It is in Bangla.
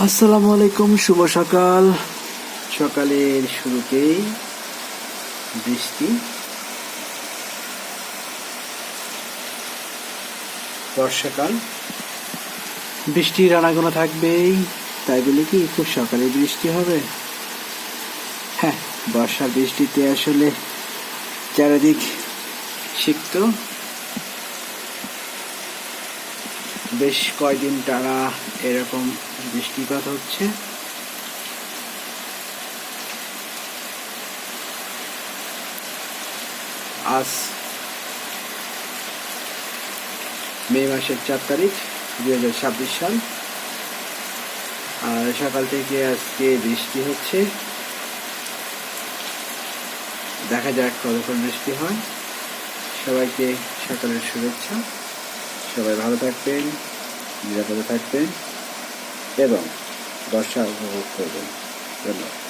আসসালামু আলাইকুম, শুভ সকাল। সকালের শুরুতেই বৃষ্টি, বর্ষাকাল, বৃষ্টির আনাগোনা থাকবেই। তাই বলে কি খুব সকালে বৃষ্টি হবে? হ্যাঁ, বর্ষা বৃষ্টিতে আসলে চারিদিক সিক্ত। বেশ কয়দিন টানা এরকম বৃষ্টিপাত হচ্ছে। আজ মে মাসের 4 তারিখ 2026 সাল। আর সকাল থেকে আজকে বৃষ্টি হচ্ছে। দেখা যাক কতক্ষণ বৃষ্টি হয়। সবাইকে সকালের শুভেচ্ছা। সবাই ভালো থাকবেন, নিরাপদে থাকবেন এবং বর্ষা উপভোগ করবেন। ধন্যবাদ।